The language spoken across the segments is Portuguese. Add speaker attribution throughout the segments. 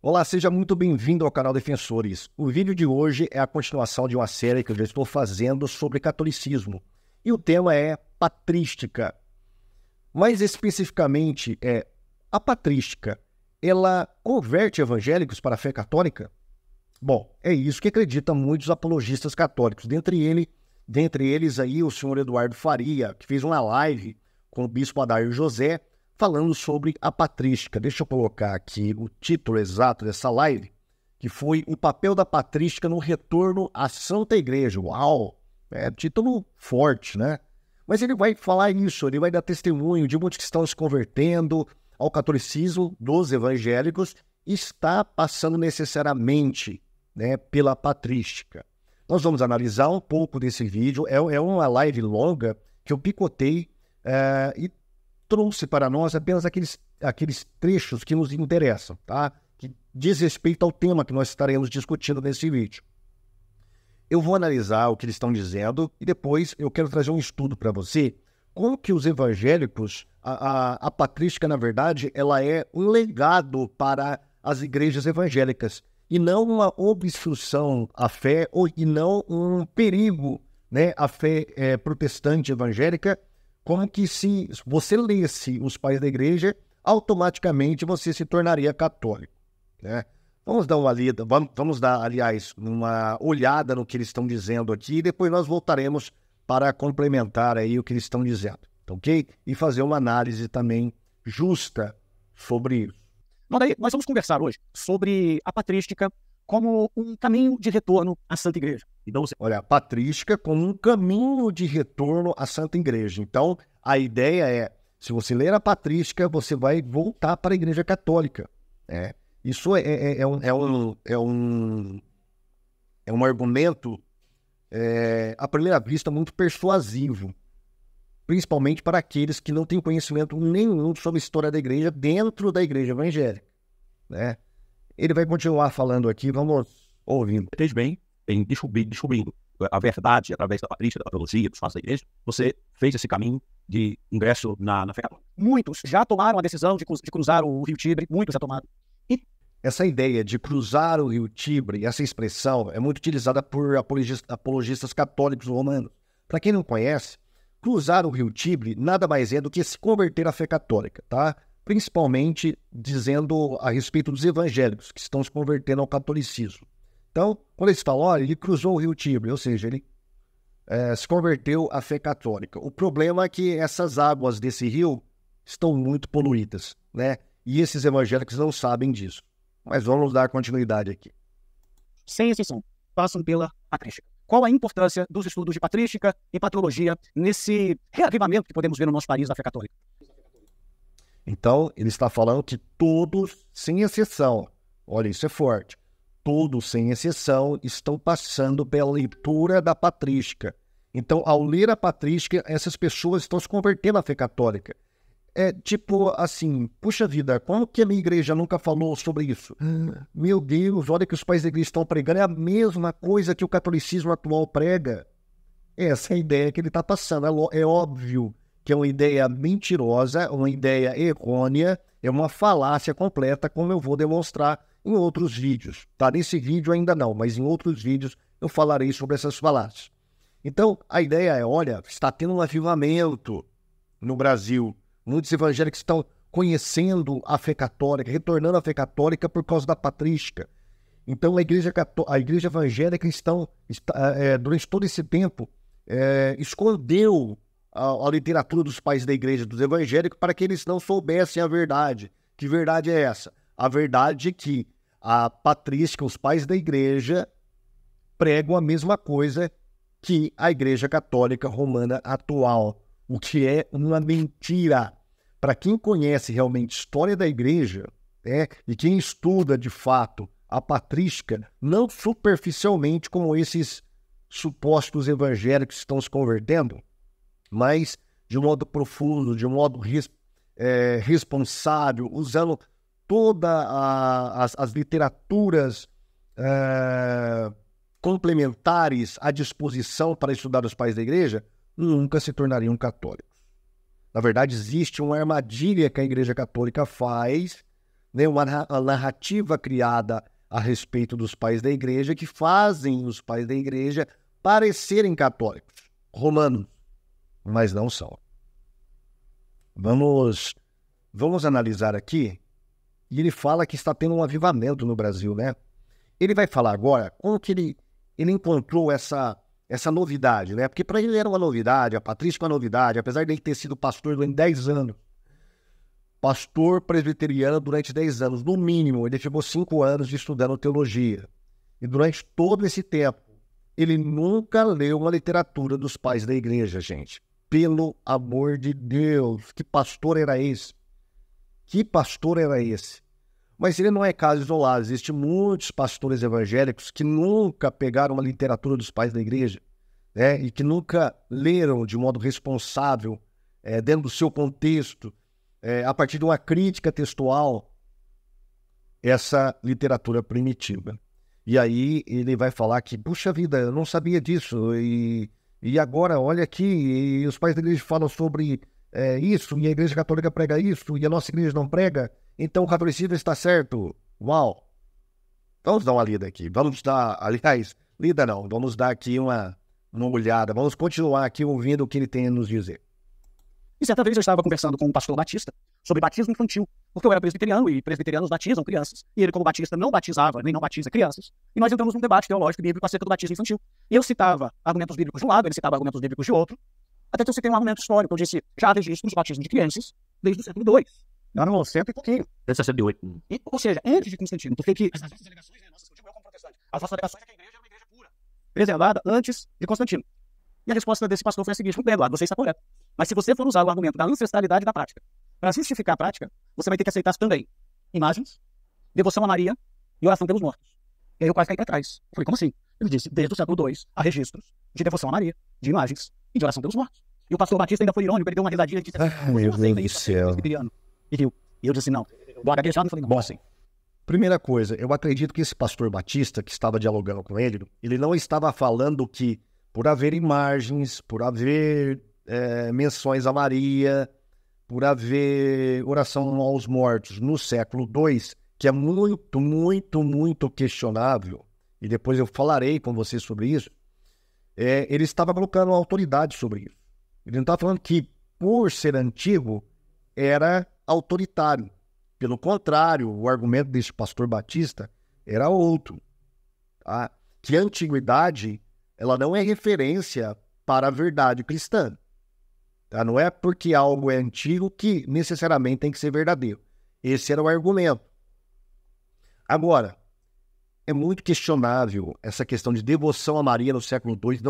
Speaker 1: Olá, seja muito bem-vindo ao canal Defensores. O vídeo de hoje é a continuação de uma série que eu já estou fazendo sobre catolicismo. E o tema é patrística. Mais especificamente, a patrística, ela converte evangélicos para a fé católica? Bom, é isso que acreditam muitos apologistas católicos. Dentre eles aí o senhor Eduardo Faria, que fez uma live com o bispo Adair José, falando sobre a patrística. Deixa eu colocar aqui o título exato dessa live, que foi o papel da patrística no retorno à Santa Igreja. Uau! É título forte, né? Mas ele vai falar isso, ele vai dar testemunho de muitos que estão se convertendo ao catolicismo dos evangélicos e está passando necessariamente, né, pela patrística. Nós vamos analisar um pouco desse vídeo. É uma live longa que eu picotei e trouxe para nós apenas aqueles trechos que nos interessam, tá? Que diz respeito ao tema que nós estaremos discutindo nesse vídeo. Eu vou analisar o que eles estão dizendo e depois eu quero trazer um estudo para você como que os evangélicos, a patrística, na verdade, ela é um legado para as igrejas evangélicas e não uma obstrução à fé e não um perigo, né, à fé protestante evangélica. Como que se você lesse os pais da igreja, automaticamente você se tornaria católico, né? Vamos dar, aliás, uma olhada no que eles estão dizendo aqui e depois nós voltaremos para complementar aí o que eles estão dizendo, ok? E fazer uma análise também justa sobre isso.
Speaker 2: Bom, daí nós vamos conversar hoje sobre a patrística como um caminho de retorno à Santa Igreja.
Speaker 1: Então, olha, a patrística como um caminho de retorno à Santa Igreja. Então, a ideia é, se você ler a patrística, você vai voltar para a Igreja Católica. Isso é um argumento, à primeira vista, muito persuasivo, principalmente para aqueles que não têm conhecimento nenhum sobre a história da Igreja dentro da Igreja Evangélica, né? Ele vai continuar falando aqui, vamos ouvindo.
Speaker 2: Desde bem, descobrindo a verdade através da patrística, da teologia, dos fatos da igreja, você fez esse caminho de ingresso na fé católica. Muitos já tomaram a decisão de cruzar o Rio Tibre, muitos já tomaram.
Speaker 1: Essa ideia de cruzar o Rio Tibre, essa expressão, é muito utilizada por apologistas católicos romanos. Para quem não conhece, cruzar o Rio Tibre nada mais é do que se converter à fé católica, tá? Principalmente dizendo a respeito dos evangélicos que estão se convertendo ao catolicismo. Então, quando eles falam, olha, ele cruzou o Rio Tibre, ou seja, ele se converteu à fé católica. O problema é que essas águas desse rio estão muito poluídas, né? E esses evangélicos não sabem disso. Mas vamos dar continuidade aqui.
Speaker 2: Sem exceção, passam pela patrística. Qual a importância dos estudos de patrística e patrologia nesse reavivamento que podemos ver no nosso país da fé católica?
Speaker 1: Então, ele está falando que todos, sem exceção, olha, isso é forte, todos, sem exceção, estão passando pela leitura da patrística. Então, ao ler a patrística, essas pessoas estão se convertendo à fé católica. É tipo assim, puxa vida, como que a minha igreja nunca falou sobre isso? Meu Deus, olha que os pais da igreja estão pregando, é a mesma coisa que o catolicismo atual prega. Essa é a ideia que ele está passando. É óbvio que é uma ideia mentirosa, uma ideia errônea, é uma falácia completa, como eu vou demonstrar em outros vídeos. Tá? Nesse vídeo ainda não, mas em outros vídeos eu falarei sobre essas falácias. Então, a ideia é, olha, está tendo um avivamento no Brasil. Muitos evangélicos estão conhecendo a fé católica, retornando à fé católica por causa da patrística. Então, a igreja evangélica durante todo esse tempo, escondeu a literatura dos pais da igreja, dos evangélicos, para que eles não soubessem a verdade. Que verdade é essa? A verdade é que a patrística, os pais da igreja, pregam a mesma coisa que a igreja católica romana atual, o que é uma mentira. Para quem conhece realmente a história da igreja, e quem estuda de fato a patrística, não superficialmente como esses supostos evangélicos que estão se convertendo, mas de um modo profundo, de um modo responsável, usando todas as literaturas complementares à disposição para estudar os pais da igreja, nunca se tornariam católicos. Na verdade, existe uma armadilha que a Igreja Católica faz né, uma narrativa criada a respeito dos pais da igreja que fazem os pais da igreja parecerem católicos, romanos, mas não são. Vamos analisar aqui, e ele fala que está tendo um avivamento no Brasil, né? Ele vai falar agora como que ele encontrou essa novidade, né? Porque para ele era uma novidade, a patrística é uma novidade, apesar de ele ter sido pastor durante 10 anos. Pastor presbiteriano durante 10 anos, no mínimo, ele ficou 5 anos estudando teologia. E durante todo esse tempo, ele nunca leu uma literatura dos pais da igreja, gente. Pelo amor de Deus, que pastor era esse? Que pastor era esse? Mas ele não é caso isolado. Existem muitos pastores evangélicos que nunca pegaram uma literatura dos pais da igreja, né? E que nunca leram de modo responsável, dentro do seu contexto, a partir de uma crítica textual, essa literatura primitiva. E aí ele vai falar que, puxa vida, eu não sabia disso, e agora, olha aqui, e os pais da igreja falam sobre isso, e a igreja católica prega isso, e a nossa igreja não prega, então o catolicismo está certo. Uau! Vamos dar uma lida aqui, vamos dar, aliás, lida não, vamos dar aqui uma olhada, vamos continuar aqui ouvindo o que ele tem a nos dizer.
Speaker 2: E certa vez eu estava conversando com um pastor batista sobre batismo infantil, porque eu era presbiteriano e presbiterianos batizam crianças, e ele, como batista, não batizava, nem não batiza crianças, e nós entramos num debate teológico e bíblico acerca do batismo infantil. E eu citava argumentos bíblicos de um lado, ele citava argumentos bíblicos de outro, até que eu citei um argumento histórico, eu disse, já há registros de batismo de crianças desde o século II. Não, cento e pouquinho. Desde o século VIII. Ou seja, antes de Constantino, porque que essas alegações, nossas, eu como protestante, as nossas alegações é que a igreja é uma igreja pura, preservada antes de Constantino. E a resposta desse pastor foi a seguinte: muito bem, Eduardo, você está correto. Mas se você for usar o argumento da ancestralidade da prática para justificar a prática, você vai ter que aceitar também imagens, devoção a Maria e oração pelos mortos. E aí eu quase caí para trás. Eu falei, como assim? Ele disse, desde o século II há registros de devoção a Maria, de imagens e de oração pelos mortos. E o pastor Batista ainda foi irônico, ele deu uma risadinha e disse assim,
Speaker 1: meu Deus do céu.
Speaker 2: E viu? E eu disse, não. Do gaguejado, eu falei, não, bom assim.
Speaker 1: Primeira coisa, eu acredito que esse pastor Batista, que estava dialogando com ele não estava falando que, por haver imagens, por haver menções a Maria, por haver oração aos mortos no século II, que é muito, muito, muito questionável, e depois eu falarei com vocês sobre isso, ele estava colocando autoridade sobre isso. Ele não estava falando que, por ser antigo, era autoritário. Pelo contrário, o argumento desse pastor Batista era outro. Tá? Que a antiguidade ela não é referência para a verdade cristã. Tá? Não é porque algo é antigo que necessariamente tem que ser verdadeiro. Esse era o argumento. Agora, é muito questionável essa questão de devoção a Maria no século II.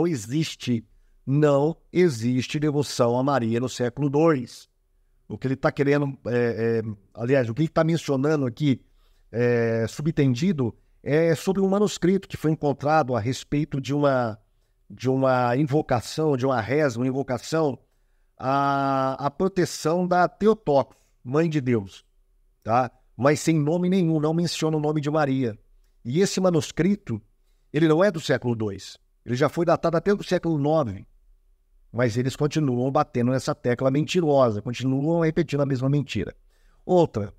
Speaker 1: Não existe devoção a Maria no século II. O que ele está querendo, aliás, o que ele está mencionando aqui, subentendido, é sobre um manuscrito que foi encontrado a respeito de uma invocação, de uma reza, uma invocação à proteção da Theotokos, Mãe de Deus, tá? Mas sem nome nenhum, não menciona o nome de Maria. E esse manuscrito, ele não é do século II, ele já foi datado até do século IX, mas eles continuam batendo nessa tecla mentirosa, continuam repetindo a mesma mentira. Outra,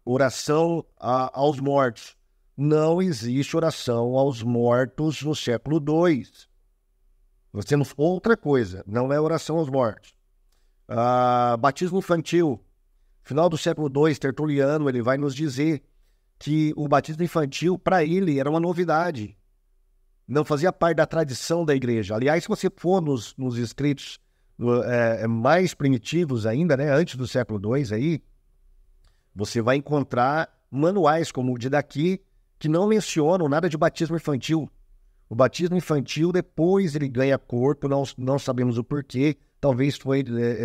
Speaker 1: oração aos mortos. Não existe oração aos mortos no século II. Nós temos outra coisa, não é oração aos mortos. Batismo infantil. Final do século II, Tertuliano, ele vai nos dizer que o batismo infantil, para ele, era uma novidade. Não fazia parte da tradição da igreja. Aliás, se você for nos escritos mais primitivos ainda, né, antes do século II, aí, você vai encontrar manuais como o de daqui, que não mencionam nada de batismo infantil. O batismo infantil, depois ele ganha corpo, não sabemos o porquê, talvez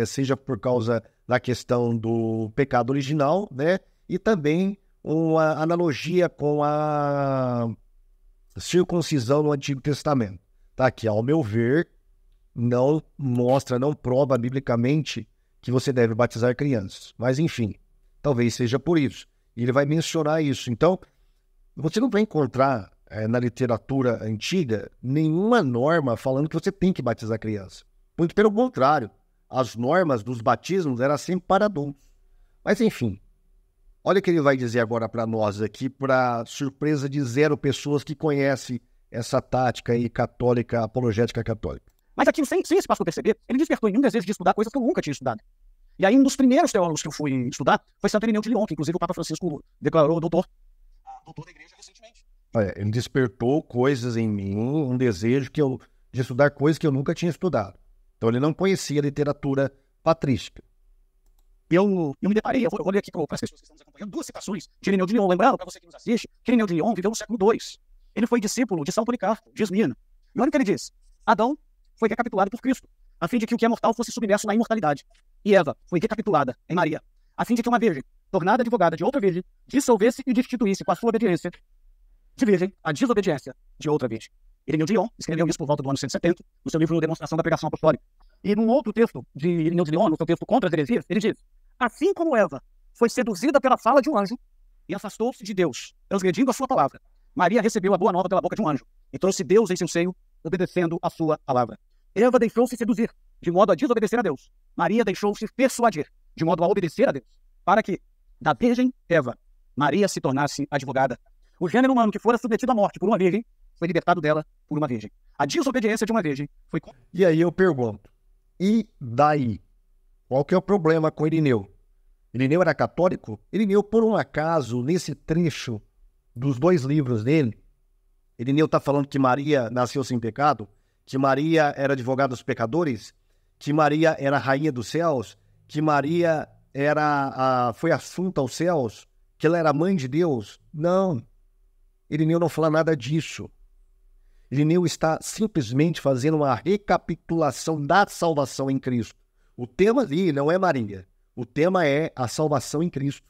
Speaker 1: seja por causa da questão do pecado original, né? E também uma analogia com a circuncisão no Antigo Testamento. Tá? Que, ao meu ver, não prova biblicamente que você deve batizar crianças. Mas, enfim, talvez seja por isso. E ele vai mencionar isso. Então, você não vai encontrar na literatura antiga nenhuma norma falando que você tem que batizar criança. Muito pelo contrário, as normas dos batismos eram sempre para adultos. Mas, enfim, Olha o que ele vai dizer agora para nós aqui, para surpresa de 0 pessoas que conhecem essa tática aí católica, apologética católica.
Speaker 2: Mas aquilo, sem esse pastor perceber, ele despertou em mim um desejo de estudar coisas que eu nunca tinha estudado. E aí, um dos primeiros teólogos que eu fui estudar foi Santo Irineu de Lyon, que inclusive o Papa Francisco declarou doutor da igreja recentemente.
Speaker 1: Ele despertou coisas em mim, um desejo de estudar coisas que eu nunca tinha estudado. Então ele não conhecia a literatura patrística.
Speaker 2: Eu me deparei, eu vou ler aqui para as pessoas que estão nos acompanhando, 2 citações de Irineu de Lyon. Lembrando, para você que nos assiste, que Irineu de Lyon viveu no século II. Ele foi discípulo de São Policarpo, de Esmirna. E olha o que ele diz. Adão foi recapitulado por Cristo, a fim de que o que é mortal fosse submerso na imortalidade. E Eva foi recapitulada em Maria, a fim de que uma virgem, tornada advogada de outra virgem, dissolvesse e destituísse com a sua obediência de virgem a desobediência de outra virgem. Irineu de Lyon escreveu isso por volta do ano 170, no seu livro Demonstração da Pregação Apostólica. E num outro texto de Irineu de Lyon, no seu texto Contra as Heresias, ele diz: assim como Eva foi seduzida pela fala de um anjo e afastou-se de Deus, transgredindo a sua palavra, Maria recebeu a boa nova pela boca de um anjo e trouxe Deus em seu seio, obedecendo a sua palavra. Eva deixou-se seduzir, de modo a desobedecer a Deus. Maria deixou-se persuadir, de modo a obedecer a Deus, para que, da virgem Eva, Maria se tornasse advogada. O gênero humano que fora submetido à morte por uma virgem foi libertado dela por uma virgem. A desobediência de uma virgem foi...
Speaker 1: E aí eu pergunto, e daí? Qual que é o problema com Irineu? Irineu era católico? Irineu, por um acaso, nesse trecho dos 2 livros dele, Irineu está falando que Maria nasceu sem pecado, que Maria era advogada dos pecadores, que Maria era rainha dos céus, que Maria foi assunta aos céus, que ela era mãe de Deus? Não. Irineu não fala nada disso. Irineu está simplesmente fazendo uma recapitulação da salvação em Cristo. O tema ali não é Maria. O tema é a salvação em Cristo.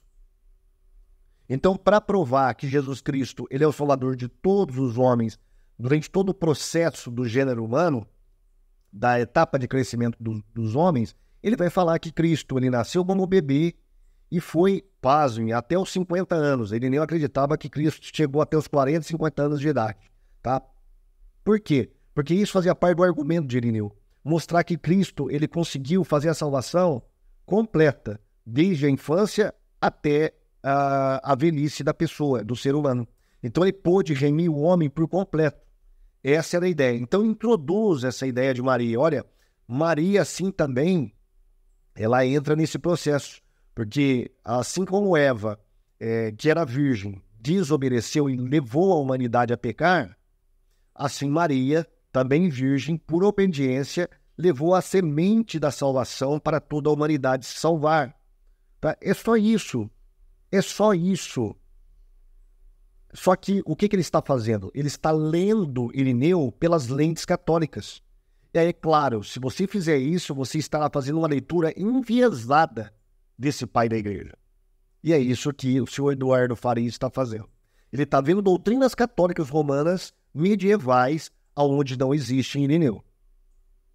Speaker 1: Então, para provar que Jesus Cristo ele é o Salvador de todos os homens durante todo o processo do gênero humano, da etapa de crescimento dos homens, ele vai falar que Cristo ele nasceu como bebê e foi, pasmem, até os 50 anos. Ele nem acreditava que Cristo chegou até os 40, 50 anos de idade. Tá? Por quê? Porque isso fazia parte do argumento de Irineu. Mostrar que Cristo ele conseguiu fazer a salvação completa, desde a infância até a velhice da pessoa, do ser humano. Então ele pôde remir o homem por completo. Essa era a ideia. Então introduz essa ideia de Maria. Olha, Maria assim também, ela entra nesse processo. Porque assim como Eva, que era virgem, desobedeceu e levou a humanidade a pecar, assim Maria, também virgem, por obediência, levou a semente da salvação para toda a humanidade se salvar. Tá? É só isso. É só isso. Só que o que ele está fazendo? Ele está lendo Irineu pelas lentes católicas. E aí, claro, se você fizer isso, você estará fazendo uma leitura enviesada desse pai da igreja. E é isso que o senhor Eduardo Faria está fazendo. Ele está vendo doutrinas católicas romanas medievais onde não existe em Irineu.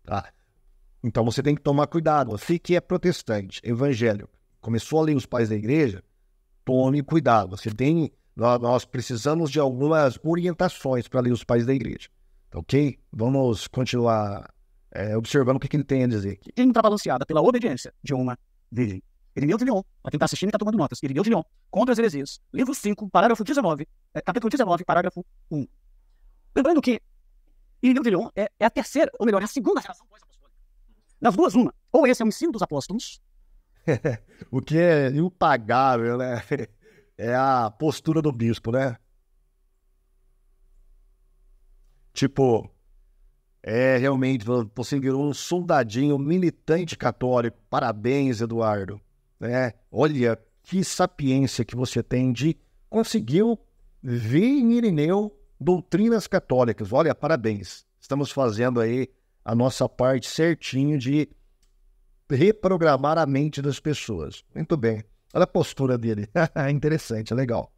Speaker 1: Tá? Então você tem que tomar cuidado. Você que é protestante, evangélico, começou a ler os pais da igreja, tome cuidado. Nós precisamos de algumas orientações para ler os pais da igreja. Ok? Vamos continuar observando o que ele tem a dizer aqui.
Speaker 2: Contrabalanceada pela obediência de uma virgem. Irineu de Lyon, para quem está assistindo e está tomando notas. Irineu de Lyon, Contra as Heresias, livro 5, parágrafo 19, capítulo 19, parágrafo 1. Lembrando que Irineu de Lyon é a terceira, ou melhor, é a segunda geração pós-apostólica. Das duas, uma. Ou esse é o ensino dos apóstolos.
Speaker 1: O que é impagável, né? É a postura do bispo, né? Tipo, realmente, você virou um soldadinho militante católico. Parabéns, Eduardo. Olha, que sapiência que você tem de conseguiu ver em Irineu doutrinas católicas. Olha, parabéns. Estamos fazendo aí a nossa parte certinho de reprogramar a mente das pessoas. Muito bem. Olha a postura dele. Interessante, legal.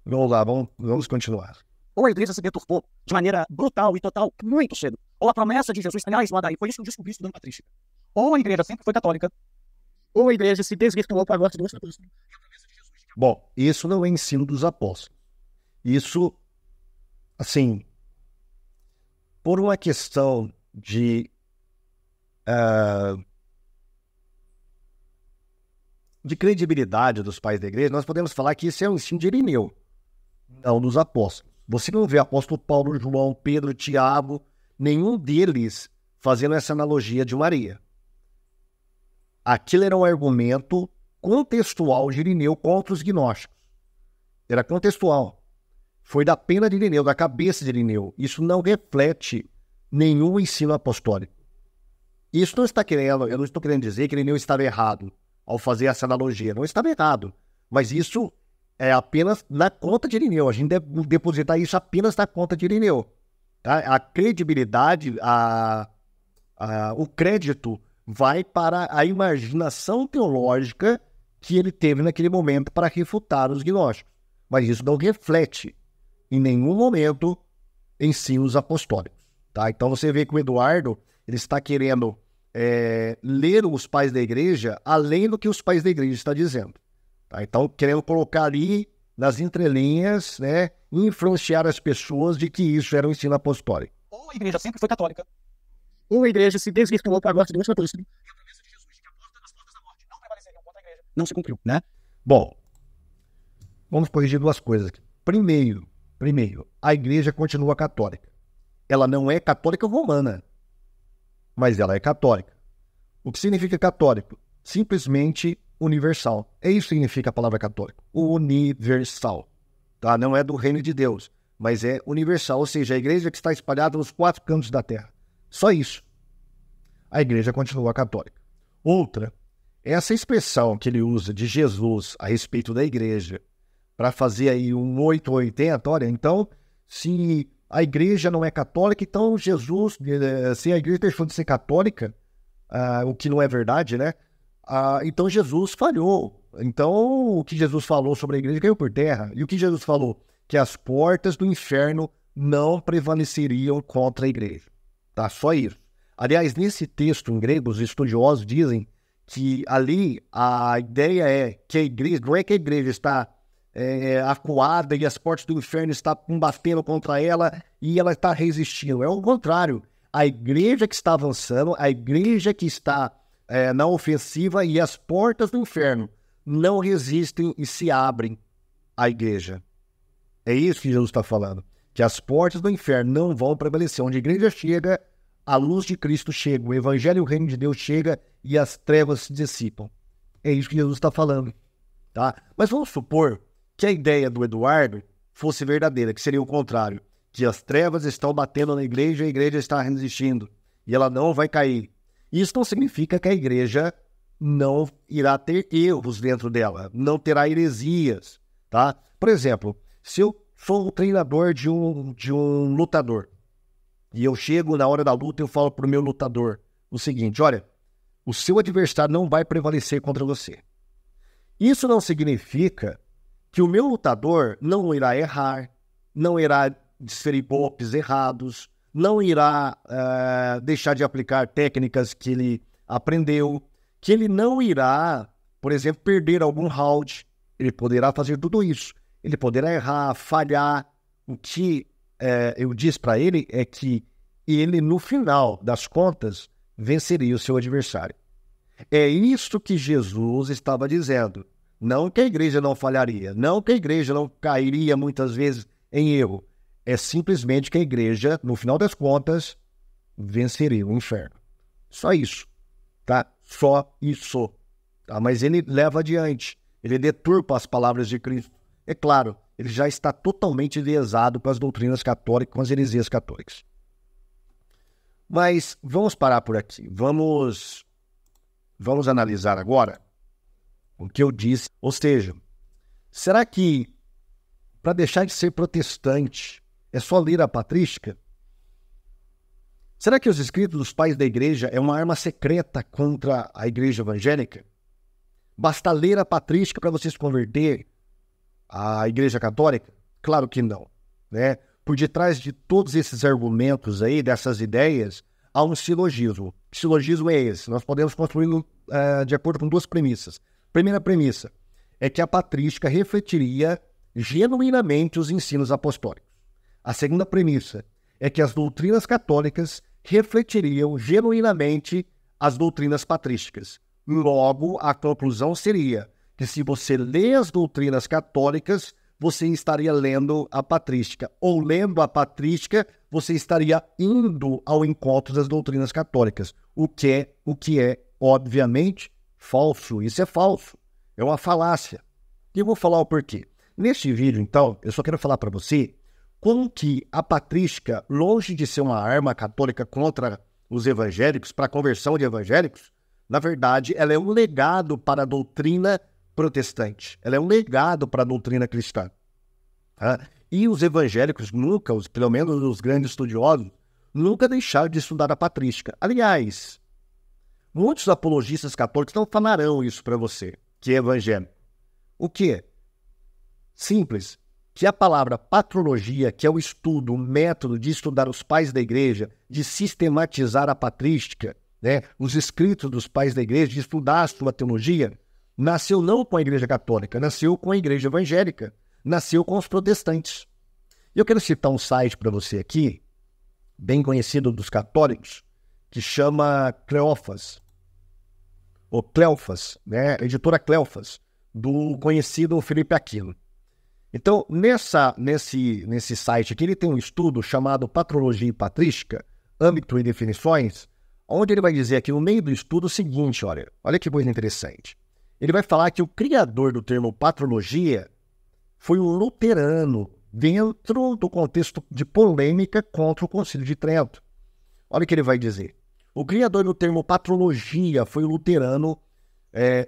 Speaker 1: Vamos lá, vamos continuar.
Speaker 2: Ou a igreja se deturpou de maneira brutal e total muito cedo. Ou a promessa de Jesus, aliás, lá daí, foi isso que eu descobri estudando patrística. Ou a igreja sempre foi católica, ou a igreja se desvirtuou para a morte do outro apóstolo.
Speaker 1: Bom, isso não é ensino dos apóstolos. Isso, assim, por uma questão de de credibilidade dos pais da igreja, nós podemos falar que isso é um ensino de Irineu, não dos apóstolos. Você não vê apóstolo Paulo, João, Pedro, Tiago, nenhum deles fazendo essa analogia de Maria. Aquilo era um argumento contextual de Irineu contra os gnósticos. Era contextual. Foi da pena de Irineu, da cabeça de Irineu. Isso não reflete nenhum ensino apostólico. Isso não está querendo, eu não estou querendo dizer que Irineu estava errado ao fazer essa analogia. Não estava errado. Mas isso é apenas na conta de Irineu. A gente deve depositar isso apenas na conta de Irineu. Tá? A credibilidade, o crédito vai para a imaginação teológica que ele teve naquele momento para refutar os gnósticos. Mas isso não reflete em nenhum momento ensinos apostólicos. Tá? Então você vê que o Eduardo ele está querendo ler os pais da igreja além do que os pais da igreja estão dizendo. Tá? Então querendo colocar ali nas entrelinhas, né, e influenciar as pessoas de que isso era um ensino apostólico.
Speaker 2: Ou a igreja sempre foi católica, ou a igreja se desvirtuou para a morte do católico. E a promessa de Jesus de que as portas da morte não prevaleceriam contra a igreja não se cumpriu, né?
Speaker 1: Bom, vamos corrigir duas coisas aqui. Primeiro, a igreja continua católica. Ela não é católica romana, mas ela é católica. O que significa católico? Simplesmente universal. É isso que significa a palavra católico. Universal. Tá? Não é do reino de Deus, mas é universal, ou seja, a igreja que está espalhada nos 4 cantos da terra. Só isso. A igreja continua católica. Outra, essa expressão que ele usa de Jesus a respeito da igreja, para fazer aí um 880, olha, então, se a igreja não é católica, então Jesus, se a igreja deixou de ser católica, o que não é verdade, né? Então Jesus falhou. Então, o que Jesus falou sobre a igreja caiu por terra. E o que Jesus falou? Que as portas do inferno não prevaleceriam contra a igreja. Tá? Só isso. Aliás, nesse texto em grego, os estudiosos dizem que ali a ideia é que a igreja, não é que a igreja está acuada e as portas do inferno estão combatendo contra ela e ela está resistindo. É o contrário. A igreja que está avançando, a igreja que está na ofensiva e as portas do inferno não resistem e se abrem à igreja. É isso que Jesus está falando. Que as portas do inferno não vão prevalecer. Onde a igreja chega, a luz de Cristo chega, o evangelho e o reino de Deus chega e as trevas se dissipam. É isso que Jesus está falando. Tá? Mas vamos supor que a ideia do Eduardo fosse verdadeira, que seria o contrário. Que as trevas estão batendo na igreja e a igreja está resistindo. E ela não vai cair. Isso não significa que a igreja não irá ter erros dentro dela, não terá heresias, tá? Por exemplo, se eu sou o treinador de um lutador e eu chego na hora da luta e eu falo para o meu lutador o seguinte, olha, o seu adversário não vai prevalecer contra você. Isso não significa que o meu lutador não irá errar, não irá desferir golpes errados, não irá deixar de aplicar técnicas que ele aprendeu, que ele não irá, por exemplo, perder algum round. Ele poderá fazer tudo isso. Ele poderá errar, falhar. O que eu disse para ele é que ele, no final das contas, venceria o seu adversário. É isso que Jesus estava dizendo. Não que a igreja não falharia, não que a igreja não cairia muitas vezes em erro. É simplesmente que a igreja, no final das contas, venceria o inferno. Só isso. Tá? Só isso. Tá? Mas ele leva adiante. Ele deturpa as palavras de Cristo. É claro, ele já está totalmente enviesado com as doutrinas católicas, com as heresias católicas. Mas vamos parar por aqui. Vamos analisar agora o que eu disse. Ou seja, será que para deixar de ser protestante é só ler a patrística? Será que os escritos dos pais da igreja é uma arma secreta contra a igreja evangélica? Basta ler a patrística para você se converter à igreja católica? Claro que não, né? Por detrás de todos esses argumentos aí, dessas ideias, há um silogismo. Que silogismo é esse? Nós podemos construí-lo de acordo com duas premissas. Primeira premissa é que a patrística refletiria genuinamente os ensinos apostólicos. A segunda premissa é que as doutrinas católicas refletiriam genuinamente as doutrinas patrísticas. Logo, a conclusão seria que se você lê as doutrinas católicas, você estaria lendo a patrística. Ou lendo a patrística, você estaria indo ao encontro das doutrinas católicas. O que é, obviamente, falso. Isso é falso. É uma falácia. E eu vou falar o porquê. Neste vídeo, então, eu só quero falar para você como que a patrística, longe de ser uma arma católica contra os evangélicos, para a conversão de evangélicos, na verdade, ela é um legado para a doutrina protestante. Ela é um legado para a doutrina cristã. Tá? E os evangélicos nunca, pelo menos os grandes estudiosos, nunca deixaram de estudar a patrística. Aliás, muitos apologistas católicos não falarão isso para você, que é evangélico. O quê? Simples. Que a palavra patrologia, que é o estudo, o método de estudar os pais da igreja, de sistematizar a patrística, né, os escritos dos pais da igreja, de estudar a sua teologia, nasceu não com a igreja católica, nasceu com a igreja evangélica, nasceu com os protestantes. Eu quero citar um site para você aqui, bem conhecido dos católicos, que chama Cleofas, ou Cleofas, né, editora Cleofas, do conhecido Felipe Aquino. Então, nesse site aqui, ele tem um estudo chamado Patrologia e Patrística, âmbito e definições, onde ele vai dizer aqui no meio do estudo o seguinte, olha que coisa interessante. Ele vai falar que o criador do termo patrologia foi um luterano dentro do contexto de polêmica contra o Concílio de Trento. Olha o que ele vai dizer. O criador do termo patrologia foi o luterano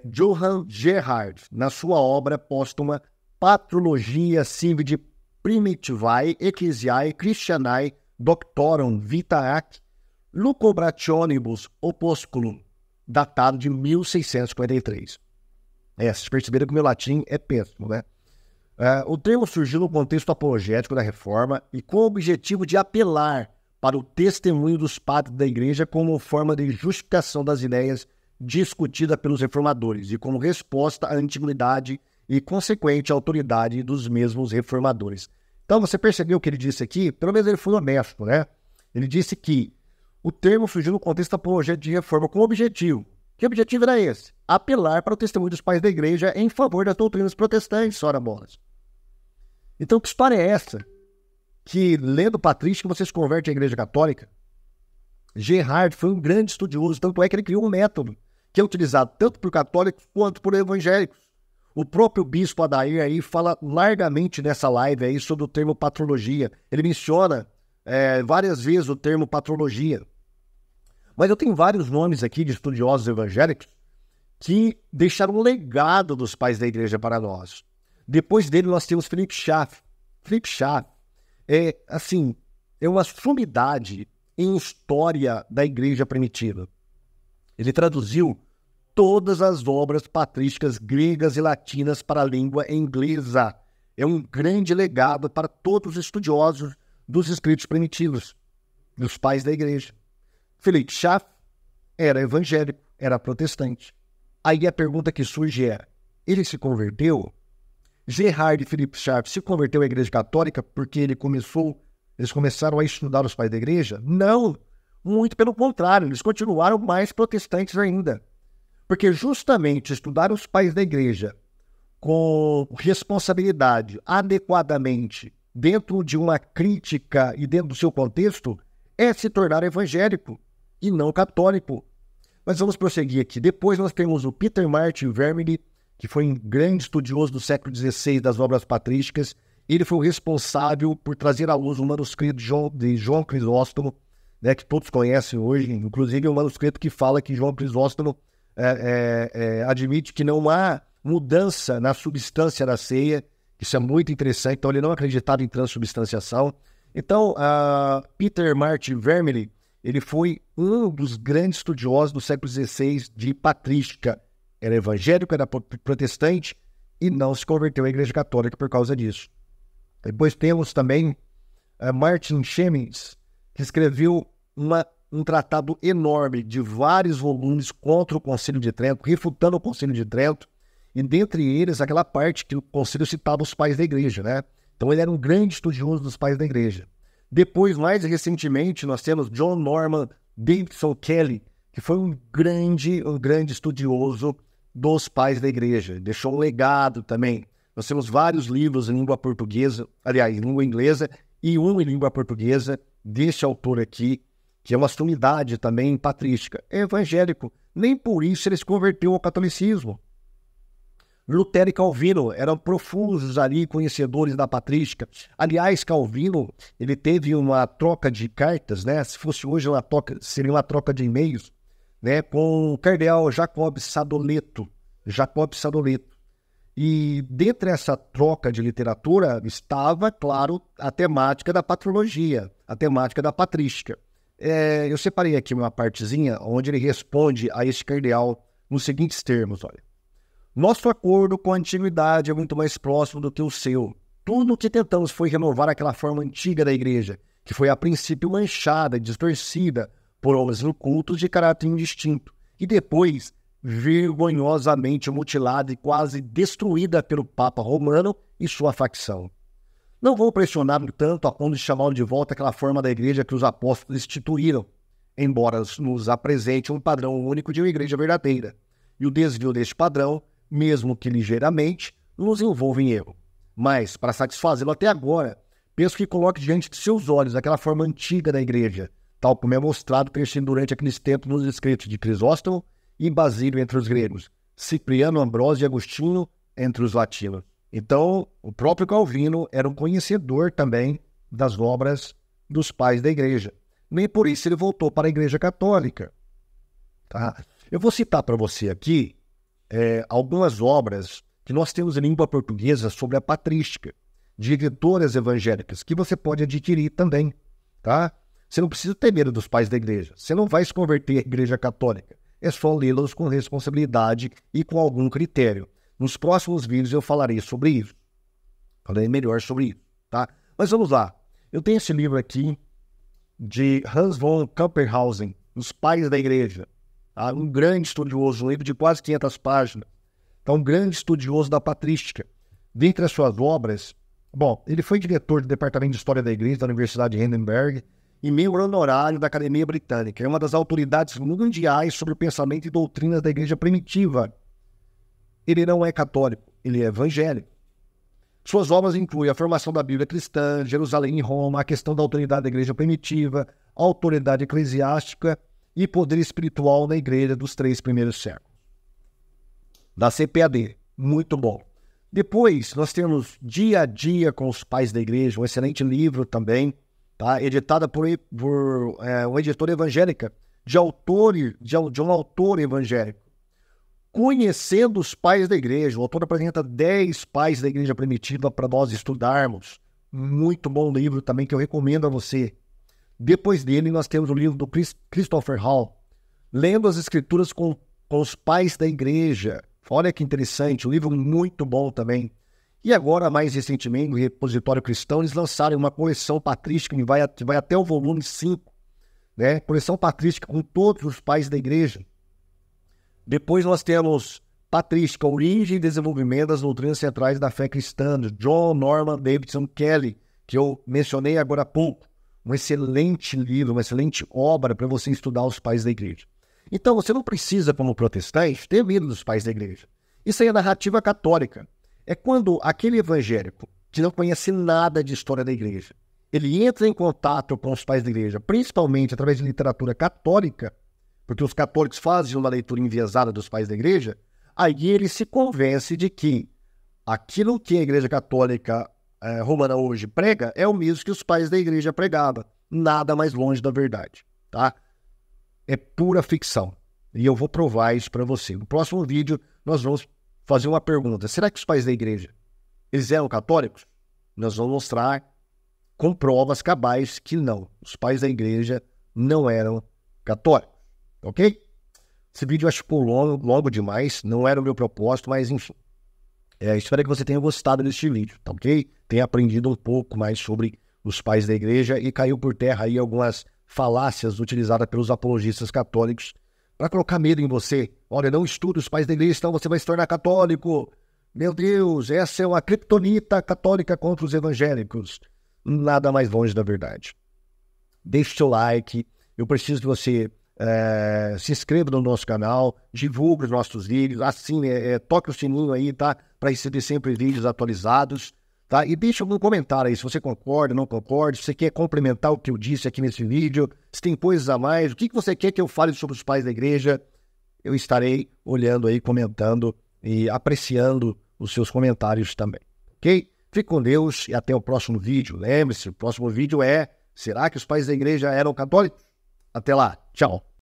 Speaker 1: Johann Gerhard, na sua obra póstuma Patrologia Cividae Primitivae Ecclesiae Christianae Doctorum Vitae Lucubrationibus Opusculum, datado de 1643. Vocês perceberam que o meu latim é péssimo, né? O termo surgiu no contexto apologético da Reforma e com o objetivo de apelar para o testemunho dos padres da Igreja como forma de justificação das ideias discutidas pelos reformadores e como resposta à antiguidade e consequente autoridade dos mesmos reformadores. Então, você percebeu o que ele disse aqui? Pelo menos ele foi honesto, né? Ele disse que o termo surgiu no contexto apologético de reforma com objetivo. Que objetivo era esse? Apelar para o testemunho dos pais da igreja em favor das doutrinas protestantes, ora bolas. Então, que história é essa? Que, lendo patrística, você se converte à igreja católica? Gerhard foi um grande estudioso, tanto é que ele criou um método que é utilizado tanto por católicos quanto por evangélicos. O próprio bispo Adair aí fala largamente nessa live aí sobre o termo patrologia. Ele menciona várias vezes o termo patrologia. Mas eu tenho vários nomes aqui de estudiosos evangélicos que deixaram um legado dos pais da igreja para nós. Depois dele nós temos Philip Schaff. Philip Schaff é uma sumidade em história da igreja primitiva. Ele traduziu todas as obras patrísticas gregas e latinas para a língua inglesa. É um grande legado para todos os estudiosos dos escritos primitivos, dos pais da igreja. Philip Schaff era evangélico, era protestante. Aí a pergunta que surge é, ele se converteu? Gerhard e Philip Schaff se converteu à igreja católica porque eles começaram a estudar os pais da igreja? Não, muito pelo contrário, eles continuaram mais protestantes ainda. Porque justamente estudar os pais da igreja com responsabilidade, adequadamente, dentro de uma crítica e dentro do seu contexto, é se tornar evangélico e não católico. Mas vamos prosseguir aqui. Depois nós temos o Peter Martin Vermily, que foi um grande estudioso do século XVI das obras patrísticas. Ele foi o responsável por trazer à luz o manuscrito de João Crisóstomo, né, que todos conhecem hoje, inclusive o manuscrito que fala que João Crisóstomo admite que não há mudança na substância da ceia. Isso é muito interessante. Então ele não acreditava em transubstanciação. Então Peter Martin Vermily, ele foi um dos grandes estudiosos do século XVI de patrística. Era evangélico, era protestante e não se converteu à igreja católica por causa disso. Depois temos também Martin Chemins, que escreveu um tratado enorme de vários volumes contra o Concílio de Trento, refutando o Concílio de Trento, e dentre eles aquela parte que o Concílio citava os pais da igreja, né? Então ele era um grande estudioso dos pais da igreja. Depois, mais recentemente, nós temos John Norman Davidson Kelly, que foi um grande estudioso dos pais da igreja. Deixou um legado também. Nós temos vários livros em língua portuguesa, aliás, em língua inglesa, e um em língua portuguesa, deste autor aqui, que é uma sumidade também patrística. É evangélico. Nem por isso ele se converteu ao catolicismo. Lutero e Calvino eram profundos ali, conhecedores da patrística. Aliás, Calvino, ele teve uma troca de cartas, né? Se fosse hoje seria uma troca de e-mails, né? Com o cardeal Jacob Sadoleto. E dentro dessa troca de literatura estava, claro, a temática da patrologia, a temática da patrística. Eu separei aqui uma partezinha onde ele responde a esse cardeal nos seguintes termos, olha. Nosso acordo com a antiguidade é muito mais próximo do que o seu. Tudo o que tentamos foi renovar aquela forma antiga da igreja, que foi a princípio manchada e distorcida por homens incultos de caráter indistinto, e depois vergonhosamente mutilada e quase destruída pelo Papa Romano e sua facção. Não vou pressionar-me tanto a ponto de chamá-lo de volta àquela forma da igreja que os apóstolos instituíram, embora nos apresente um padrão único de uma igreja verdadeira. E o desvio deste padrão, mesmo que ligeiramente, nos envolve em erro. Mas, para satisfazê-lo até agora, penso que coloque diante de seus olhos aquela forma antiga da igreja, tal como é mostrado durante aqueles tempos nos escritos de Crisóstomo e Basílio entre os gregos, Cipriano, Ambrósio e Agostinho entre os latinos. Então, o próprio Calvino era um conhecedor também das obras dos pais da igreja. Nem por isso ele voltou para a igreja católica. Tá? Eu vou citar para você aqui algumas obras que nós temos em língua portuguesa sobre a patrística, de editoras evangélicas, que você pode adquirir também. Tá? Você não precisa ter medo dos pais da igreja. Você não vai se converter à igreja católica. É só lê-los com responsabilidade e com algum critério. Nos próximos vídeos eu falarei sobre isso. Falarei melhor sobre isso, tá? Mas vamos lá. Eu tenho esse livro aqui de Hans von Camperhausen, Os Pais da Igreja. Tá? Um grande estudioso, um livro de quase 500 páginas. Então, um grande estudioso da patrística. Dentre as suas obras, ele foi diretor do Departamento de História da Igreja da Universidade de Heidelberg e membro honorário da Academia Britânica. É uma das autoridades mundiais sobre o pensamento e doutrinas da Igreja primitiva. Ele não é católico, ele é evangélico. Suas obras incluem a formação da Bíblia cristã, Jerusalém e Roma, a questão da autoridade da Igreja primitiva, a autoridade eclesiástica e poder espiritual na Igreja dos 3 primeiros séculos. Da CPAD, muito bom. Depois, nós temos Dia a Dia com os Pais da Igreja, um excelente livro também, tá? Editada por uma editora evangélica, de um autor evangélico. Conhecendo os Pais da Igreja. O autor apresenta 10 pais da Igreja primitiva para nós estudarmos. Muito bom livro também que eu recomendo a você. Depois dele, nós temos o livro do Christopher Hall, Lendo as Escrituras com os Pais da Igreja. Olha que interessante, um livro muito bom também. E agora, mais recentemente, o Repositório Cristão, eles lançaram uma coleção patrística que vai até o volume 5, né? Coleção patrística com todos os pais da Igreja. Depois nós temos Patrística, Origem e Desenvolvimento das Doutrinas Centrais da Fé Cristã, de John Norman Davidson Kelly, que eu mencionei agora há pouco. Um excelente livro, uma excelente obra para você estudar os pais da igreja. Então você não precisa, como protestante, ter medo dos pais da igreja. Isso aí é narrativa católica. É quando aquele evangélico que não conhece nada de história da igreja, ele entra em contato com os pais da igreja, principalmente através de literatura católica, porque os católicos fazem uma leitura enviesada dos pais da igreja, aí ele se convence de que aquilo que a igreja católica romana hoje prega é o mesmo que os pais da igreja pregavam. Nada mais longe da verdade, tá? É pura ficção. E eu vou provar isso para você. No próximo vídeo, nós vamos fazer uma pergunta. Será que os pais da igreja, eles eram católicos? Nós vamos mostrar com provas cabais que não. Os pais da igreja não eram católicos. Ok? Esse vídeo eu acho que ficou longo demais, não era o meu propósito, mas enfim. Espero que você tenha gostado deste vídeo, tá ok? Tenha aprendido um pouco mais sobre os pais da igreja e caiu por terra aí algumas falácias utilizadas pelos apologistas católicos para colocar medo em você. Olha, não estude os pais da igreja, então você vai se tornar católico. Meu Deus, essa é uma criptonita católica contra os evangélicos. Nada mais longe da verdade. Deixe seu like, eu preciso que você Se inscreva no nosso canal, divulgue os nossos vídeos, assine, toque o sininho aí, tá? Para receber sempre vídeos atualizados, tá? E deixa um comentário aí se você concorda, não concorda, se você quer complementar o que eu disse aqui nesse vídeo, se tem coisas a mais, o que você quer que eu fale sobre os pais da igreja, eu estarei olhando aí, comentando e apreciando os seus comentários também, ok? Fique com Deus e até o próximo vídeo. Lembre-se, o próximo vídeo será que os pais da igreja eram católicos? Até lá, tchau!